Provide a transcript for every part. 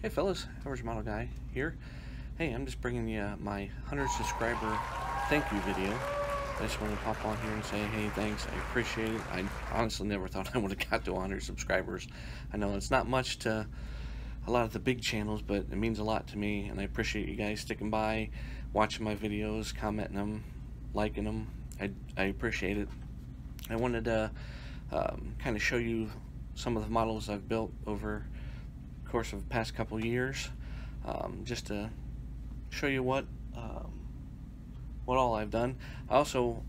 Hey fellas, Average Model Guy here. Hey, I'm just bringing you my 100 subscriber thank you video. I just want to pop on here and say, hey, thanks, I appreciate it. I honestly never thought I would have got to 100 subscribers. I know it's not much to a lot of the big channels, but it means a lot to me, and I appreciate you guys sticking by, watching my videos, commenting them, liking them. I appreciate it. I wanted to kind of show you some of the models I've built over the course of the past couple years, just to show you what all I've done. I also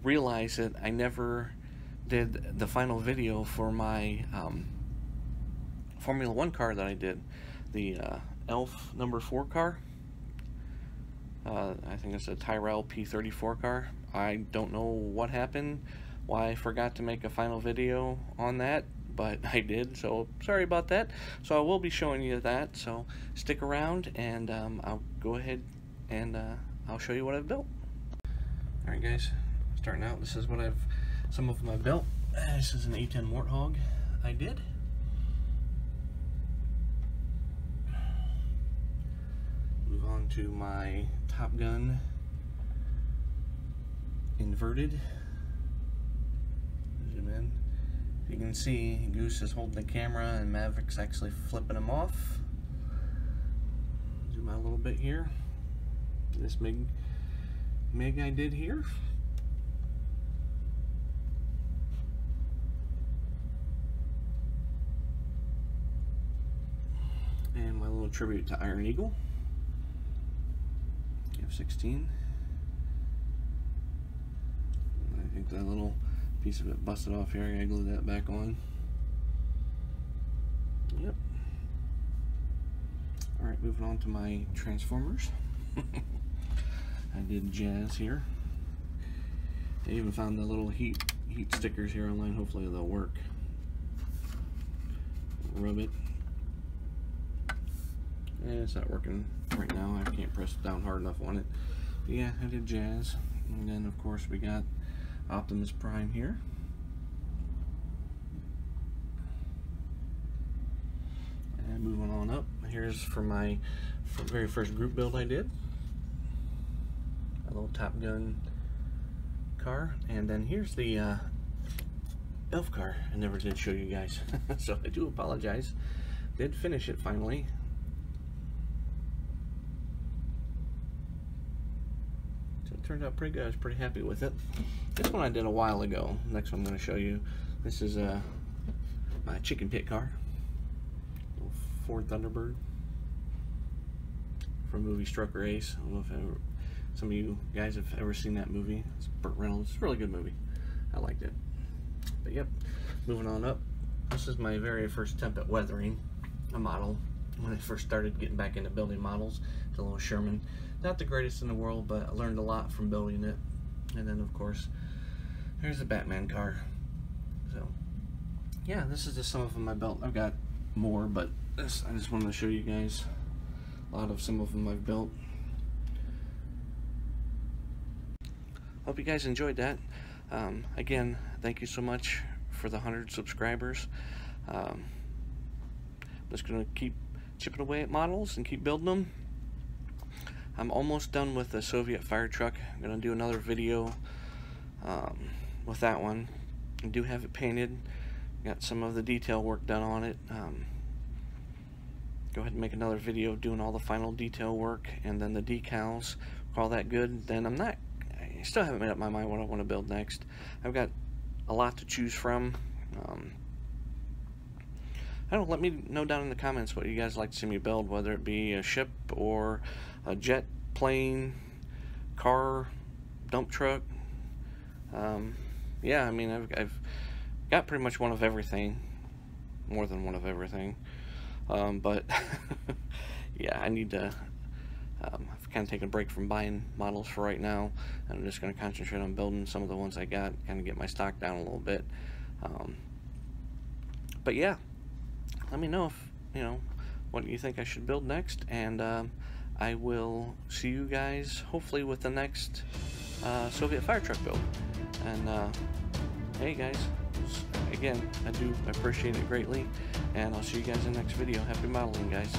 realized that I never did the final video for my Formula 1 car that I did, the Elf number 4 car. I think it's a Tyrrell P34 car. I don't know what happened, why I forgot to make a final video on that, but I did, so sorry about that. So I will be showing you that, so stick around, and I'll go ahead and I'll show you what I've built. Alright guys, starting out, this is what some of them I've built. This is an A10 Warthog I did. Move on to my Top Gun inverted. Zoom in. You can see Goose is holding the camera and Maverick's actually flipping him off. Zoom out a little bit here. This MiG I did here. And my little tribute to Iron Eagle. F-16. I think that little piece of it busted off here. I gotta glue that back on. Yep. Alright, moving on to my Transformers. I did Jazz here. I even found the little heat stickers here online. Hopefully they'll work. Rub it. It's not working right now. I can't press down hard enough on it. But yeah, I did Jazz. And then of course we got Optimus Prime here. And moving on up, here's for my very first group build I did. A little Top Gun car. And then here's the Elf car I never did show you guys. So I do apologize. Did finish it finally. Turned out pretty good. I was pretty happy with it. This one I did a while ago. Next one I'm going to show you. This is my chicken pit car, little Ford Thunderbird from the movie Strucker Ace. I don't know if some of you guys have ever seen that movie. It's Burt Reynolds. It's a really good movie. I liked it. But yep, moving on up. This is my very first attempt at weathering a model. When I first started getting back into building models, it's a little Sherman. Not the greatest in the world, but I learned a lot from building it. And then of course, there's the Batman car. So yeah, this is just some of them I built. I've got more, but I just wanted to show you guys a lot of some of them I've built. Hope you guys enjoyed that. Again, thank you so much for the 100 subscribers. I'm just gonna keep chipping away at models and keep building them. I'm almost done with the Soviet fire truck. I'm gonna do another video with that one. I do have it painted. Got some of the detail work done on it. Go ahead and make another video doing all the final detail work and then the decals. All that good. Then I still haven't made up my mind what I want to build next. I've got a lot to choose from. I don't know, let me know down in the comments what you guys like to see me build, whether it be a ship or a jet, plane, car, dump truck. Yeah, I mean, I've got pretty much one of everything, more than one of everything. But yeah, I need to. I've kind of taken a break from buying models for right now, and I'm just going to concentrate on building some of the ones I got, kind of get my stock down a little bit. But yeah. Let me know if, what you think I should build next, and I will see you guys hopefully with the next Soviet fire truck build. And hey guys, again, I do appreciate it greatly, and I'll see you guys in the next video. Happy modeling, guys.